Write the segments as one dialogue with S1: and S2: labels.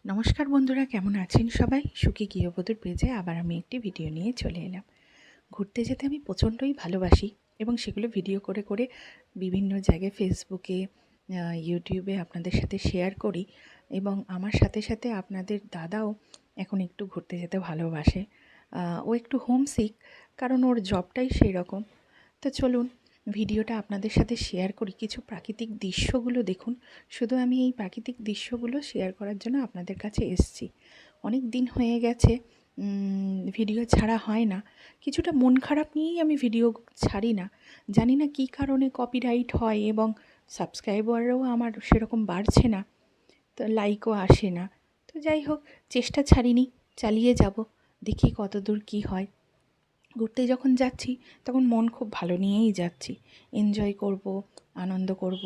S1: নমস্কার বন্ধুরা, কেমন আছেন সবাই? সুখী গৃহবধূর পেজে আবার আমি একটি ভিডিও নিয়ে চলে এলাম। ঘুরতে যেতে আমি প্রচণ্ডই ভালোবাসি এবং সেগুলো ভিডিও করে করে বিভিন্ন জায়গায় ফেসবুকে, ইউটিউবে আপনাদের সাথে শেয়ার করি। এবং আমার সাথে সাথে আপনাদের দাদাও এখন একটু ঘুরতে যেতে ভালোবাসে। ও একটু হোমসিক, কারণ ওর জবটাই সেই রকম। তো চলুন ভিডিওটা আপনাদের সাথে শেয়ার করি। কিছু প্রাকৃতিক দৃশ্যগুলো দেখুন। শুধু আমি এই প্রাকৃতিক দৃশ্যগুলো শেয়ার করার জন্য আপনাদের কাছে এসেছি। অনেক দিন হয়ে গেছে ভিডিও ছাড়া হয় না। কিছুটা মন খারাপ নিয়েই আমি ভিডিও ছাড়ি না। জানি না কী কারণে কপিরাইট হয় এবং সাবস্ক্রাইবারও আমার সেরকম বাড়ছে না, তো লাইকও আসে না। তো যাই হোক, চেষ্টা ছাড়িনি, চালিয়ে যাব, দেখি কতদূর কী হয়। ঘুরতে যখন যাচ্ছি তখন মন খুব ভালো নিয়েই যাচ্ছি। এনজয় করব, আনন্দ করব,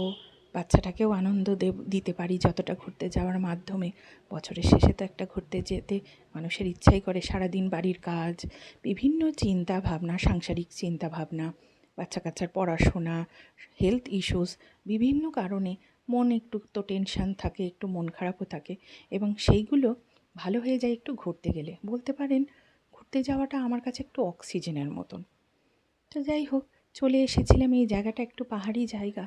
S1: বাচ্চাটাকেও আনন্দ দিতে পারি যতটা ঘুরতে যাওয়ার মাধ্যমে। বছরের শেষে তো একটা ঘুরতে যেতে মানুষের ইচ্ছাই করে। সারাদিন বাড়ির কাজ, বিভিন্ন চিন্তা ভাবনা, সাংসারিক চিন্তা ভাবনা, বাচ্চা কাচ্চার পড়াশোনা, হেলথ ইস্যুস, বিভিন্ন কারণে মন একটু তো টেনশান থাকে, একটু মন খারাপও থাকে এবং সেইগুলো ভালো হয়ে যায় একটু ঘুরতে গেলে। বলতে পারেন ঘুরতে যাওয়াটা আমার কাছে একটু অক্সিজেনের মতন। তো যাই হোক, চলে এসেছিলাম। এই জায়গাটা একটু পাহাড়ি জায়গা।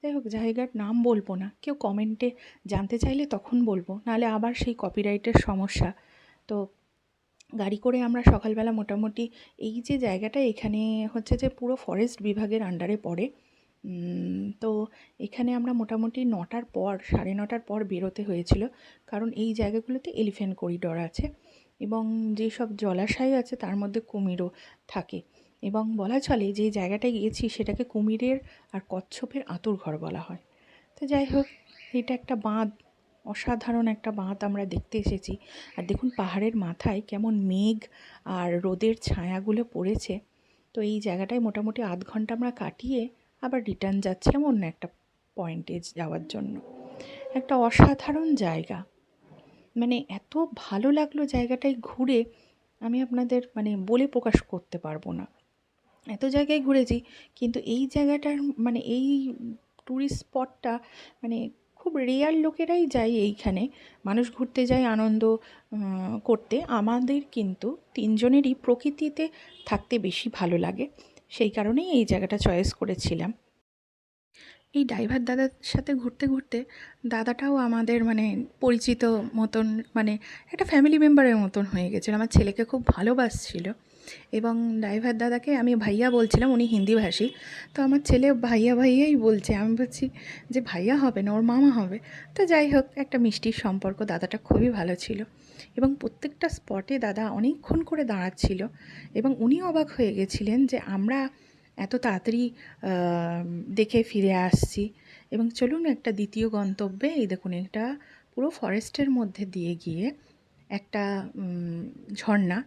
S1: যাই হোক, জায়গার নাম বলবো না, কেউ কমেন্টে জানতে চাইলে তখন বলবো, নাহলে আবার সেই কপিরাইটের সমস্যা। তো গাড়ি করে আমরা সকালবেলা মোটামুটি, এই যে জায়গাটা এখানে হচ্ছে যে পুরো ফরেস্ট বিভাগের আন্ডারে পড়ে। তো এখানে আমরা মোটামুটি 9টার পর, 9:30টার পর বেরোতে হয়েছিল, কারণ এই জায়গাগুলোতে এলিফ্যান্ট করিডোর আছে এবং যেসব জলাশয় আছে তার মধ্যে কুমিরও থাকে। এবং বলা চলে যে জায়গাটায় গিয়েছি সেটাকে কুমিরের আর কচ্ছপের আঁতুড়ঘর বলা হয়। তো যাই হোক, এটা একটা বাঁধ, অসাধারণ একটা বাঁধ আমরা দেখতে এসেছি। আর দেখুন পাহাড়ের মাথায় কেমন মেঘ আর রোদের ছায়াগুলো পড়েছে। তো এই জায়গাটায় মোটামুটি আধ ঘন্টা আমরা কাটিয়ে আবার রিটার্ন যাচ্ছিলাম অন্য একটা পয়েন্টে যাওয়ার জন্য। একটা অসাধারণ জায়গা, মানে এত ভালো লাগলো জায়গাটায় ঘুরে, আমি আপনাদের বলে প্রকাশ করতে পারবো না। এত জায়গায় ঘুরেছি, কিন্তু এই জায়গাটার এই ট্যুরিস্ট স্পটটা খুব রেয়ার লোকেরাই যায় এইখানে। মানুষ ঘুরতে যায় আনন্দ করতে। আমাদের কিন্তু তিনজনেরই প্রকৃতিতে থাকতে বেশি ভালো লাগে, সেই কারণেই এই জায়গাটা চয়েস করেছিলাম। এই ড্রাইভার দাদার সাথে ঘুরতে ঘুরতে দাদাটাও আমাদের পরিচিত মতন, একটা ফ্যামিলি মেম্বারের মতন হয়ে গেছিলো। আমার ছেলেকে খুব ভালোবাসছিল এবং ড্রাইভার দাদাকে আমি ভাইয়া বলছিলাম, উনি হিন্দিভাষী। তো আমার ছেলে ভাইয়া ভাইয়াই বলছে, আমি বলছি যে ভাইয়া হবে না, ওর মামা হবে। তো যাই হোক, একটা মিষ্টির সম্পর্ক। দাদাটা খুবই ভালো ছিল এবং প্রত্যেকটা স্পটে দাদা অনেকক্ষণ করে দাঁড়াচ্ছিল এবং উনি অবাক হয়ে গেছিলেন যে আমরা এত তাড়াতাড়ি দেখে ফিরে আসছি। এবং চলুন একটা দ্বিতীয় গন্তব্যে, এই দেখুন এটা পুরো ফরেস্টের মধ্যে দিয়ে গিয়ে একটা ঝর্ণা,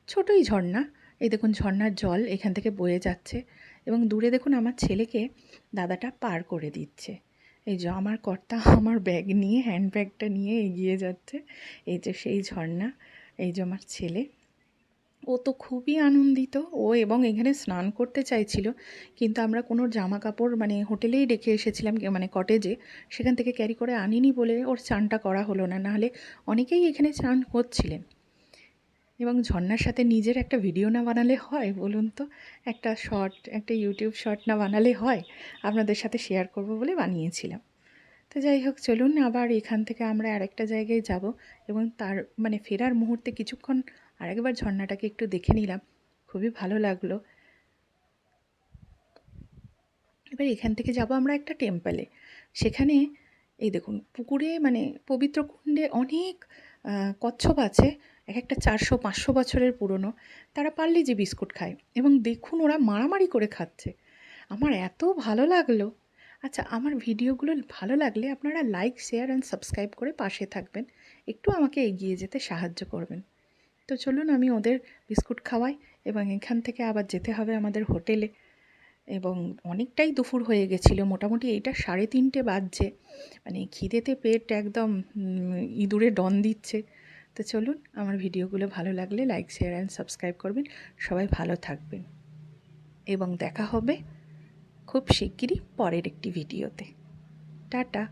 S1: ছোটোই ঝর্ণা। এই দেখুন ঝর্ণার জল এখান থেকে বয়ে যাচ্ছে এবং দূরে দেখুন আমার ছেলেকে দাদাটা পার করে দিচ্ছে। এই যে আমার কর্তা আমার ব্যাগ নিয়ে, হ্যান্ড ব্যাগটা নিয়ে এগিয়ে যাচ্ছে। এই যে সেই ঝর্ণা, এই যে আমার ছেলে, ও তো খুবই আনন্দিত। ও এবং এখানে স্নান করতে চাইছিল, কিন্তু আমরা কোনো জামা কাপড় হোটেলেই রেখে এসেছিলাম, কটেজে, সেখান থেকে ক্যারি করে আনিনি বলে ওর চানটা করা হলো না। নাহলে অনেকেই এখানে চান করছিলেন। এবং ঝর্ণার সাথে নিজের একটা ভিডিও না বানালে হয় বলুন তো? একটা শর্ট, একটা ইউটিউব শর্ট না বানালে হয়? আপনাদের সাথে শেয়ার করব বলে বানিয়েছিলাম। তো যাই হোক, চলুন আবার এখান থেকে আমরা আরেকটা জায়গায় যাব এবং তার ফেরার মুহূর্তে কিছুক্ষণ আরেকবার ঝর্ণাটাকে একটু দেখে নিলাম। খুবই ভালো লাগলো। এবার এখান থেকে যাব আমরা একটা টেম্পলে। সেখানে এই দেখুন পুকুরে, পবিত্র কুণ্ডে অনেক কচ্ছপ আছে, এক একটা 400-500 বছরের পুরনো। তারা পার্লে-জি বিস্কুট খায় এবং দেখুন ওরা মারামারি করে খাচ্ছে। আমার এত ভালো লাগলো। আচ্ছা, আমার ভিডিওগুলো ভালো লাগলে আপনারা লাইক, শেয়ার অ্যান্ড সাবস্ক্রাইব করে পাশে থাকবেন। একটু আমাকে এগিয়ে যেতে সাহায্য করবেন। তো চলুন আমি ওদের বিস্কুট খাওয়াই এবং এখান থেকে আবার যেতে হবে আমাদের হোটেলে। এবং অনেকটাই দুপুর হয়ে গেছিলো, মোটামুটি এইটা 3:30 বাজছে। খিদেতে পেট একদম ইঁদুরে ডন দিচ্ছে। তো চলুন, আমার ভিডিওগুলো ভালো লাগলে লাইক, শেয়ার অ্যান্ড সাবস্ক্রাইব করবেন। সবাই ভালো থাকবেন এবং দেখা হবে খুব শিগগিরই পরের একটি ভিডিওতে। টাটা।